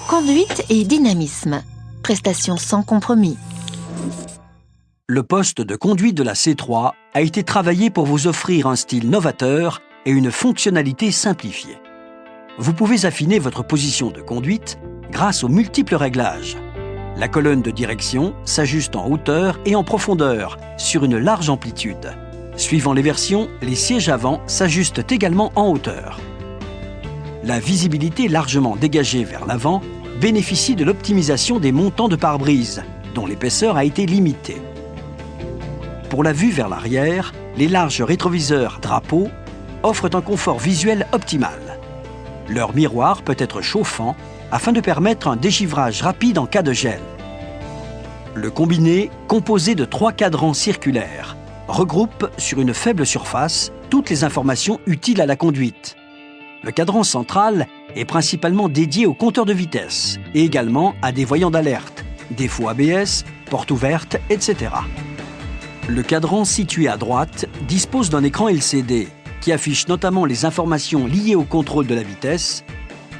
Conduite et dynamisme. Prestation sans compromis. Le poste de conduite de la C3 a été travaillé pour vous offrir un style novateur et une fonctionnalité simplifiée. Vous pouvez affiner votre position de conduite grâce aux multiples réglages. La colonne de direction s'ajuste en hauteur et en profondeur sur une large amplitude. Suivant les versions, les sièges avant s'ajustent également en hauteur. La visibilité largement dégagée vers l'avant bénéficie de l'optimisation des montants de pare-brise, dont l'épaisseur a été limitée. Pour la vue vers l'arrière, les larges rétroviseurs drapeaux offrent un confort visuel optimal. Leur miroir peut être chauffant afin de permettre un dégivrage rapide en cas de gel. Le combiné, composé de 3 cadrans circulaires, regroupe sur une faible surface toutes les informations utiles à la conduite. Le cadran central est principalement dédié au compteur de vitesse et également à des voyants d'alerte, défaut ABS, porte ouverte, etc. Le cadran situé à droite dispose d'un écran LCD qui affiche notamment les informations liées au contrôle de la vitesse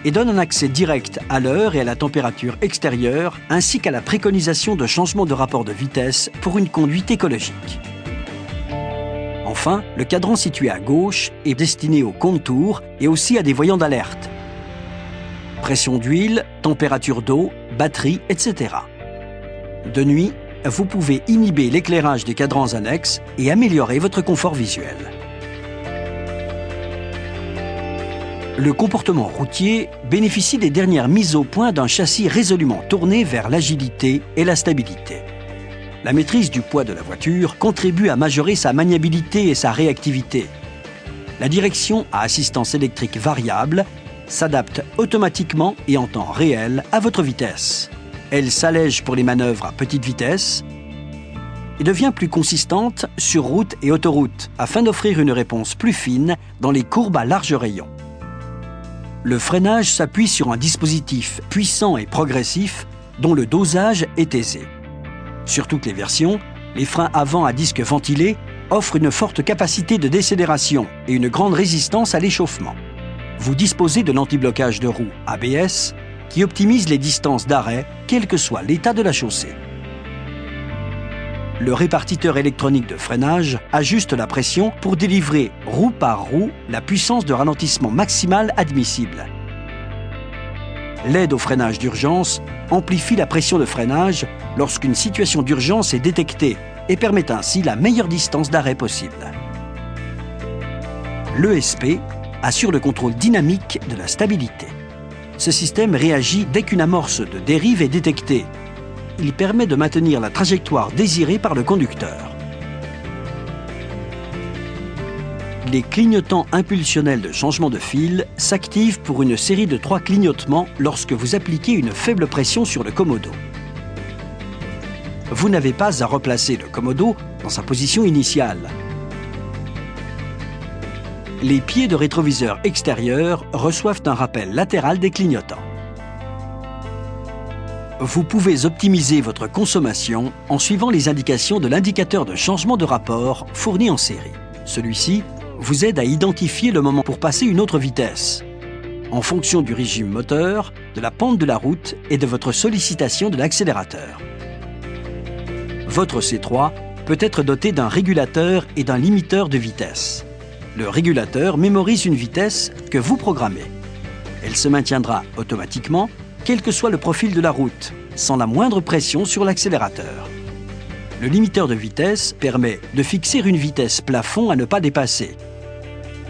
et donne un accès direct à l'heure et à la température extérieure ainsi qu'à la préconisation de changement de rapport de vitesse pour une conduite écologique. Enfin, le cadran situé à gauche est destiné au contour et aussi à des voyants d'alerte. Pression d'huile, température d'eau, batterie, etc. De nuit, vous pouvez inhiber l'éclairage des cadrans annexes et améliorer votre confort visuel. Le comportement routier bénéficie des dernières mises au point d'un châssis résolument tourné vers l'agilité et la stabilité. La maîtrise du poids de la voiture contribue à majorer sa maniabilité et sa réactivité. La direction à assistance électrique variable s'adapte automatiquement et en temps réel à votre vitesse. Elle s'allège pour les manœuvres à petite vitesse et devient plus consistante sur route et autoroute afin d'offrir une réponse plus fine dans les courbes à large rayon. Le freinage s'appuie sur un dispositif puissant et progressif dont le dosage est aisé. Sur toutes les versions, les freins avant à disque ventilé offrent une forte capacité de décélération et une grande résistance à l'échauffement. Vous disposez de l'anti-blocage de roue ABS qui optimise les distances d'arrêt, quel que soit l'état de la chaussée. Le répartiteur électronique de freinage ajuste la pression pour délivrer roue par roue la puissance de ralentissement maximale admissible. L'aide au freinage d'urgence amplifie la pression de freinage lorsqu'une situation d'urgence est détectée et permet ainsi la meilleure distance d'arrêt possible. L'ESP assure le contrôle dynamique de la stabilité. Ce système réagit dès qu'une amorce de dérive est détectée. Il permet de maintenir la trajectoire désirée par le conducteur. Les clignotants impulsionnels de changement de fil s'activent pour une série de 3 clignotements lorsque vous appliquez une faible pression sur le commodo. Vous n'avez pas à replacer le commodo dans sa position initiale. Les pieds de rétroviseur extérieur reçoivent un rappel latéral des clignotants. Vous pouvez optimiser votre consommation en suivant les indications de l'indicateur de changement de rapport fourni en série. Celui-ci vous aide à identifier le moment pour passer une autre vitesse, en fonction du régime moteur, de la pente de la route et de votre sollicitation de l'accélérateur. Votre C3 peut être doté d'un régulateur et d'un limiteur de vitesse. Le régulateur mémorise une vitesse que vous programmez. Elle se maintiendra automatiquement, quel que soit le profil de la route, sans la moindre pression sur l'accélérateur. Le limiteur de vitesse permet de fixer une vitesse plafond à ne pas dépasser.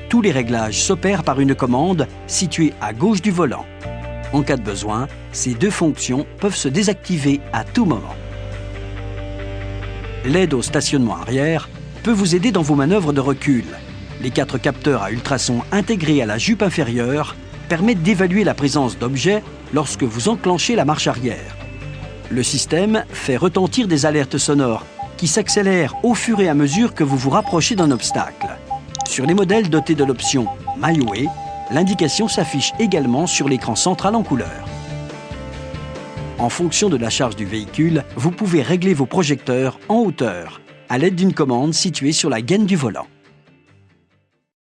Tous les réglages s'opèrent par une commande située à gauche du volant. En cas de besoin, ces 2 fonctions peuvent se désactiver à tout moment. L'aide au stationnement arrière peut vous aider dans vos manœuvres de recul. Les 4 capteurs à ultrasons intégrés à la jupe inférieure permettent d'évaluer la présence d'objets lorsque vous enclenchez la marche arrière. Le système fait retentir des alertes sonores qui s'accélèrent au fur et à mesure que vous vous rapprochez d'un obstacle. Sur les modèles dotés de l'option My Way, l'indication s'affiche également sur l'écran central en couleur. En fonction de la charge du véhicule, vous pouvez régler vos projecteurs en hauteur à l'aide d'une commande située sur la gaine du volant.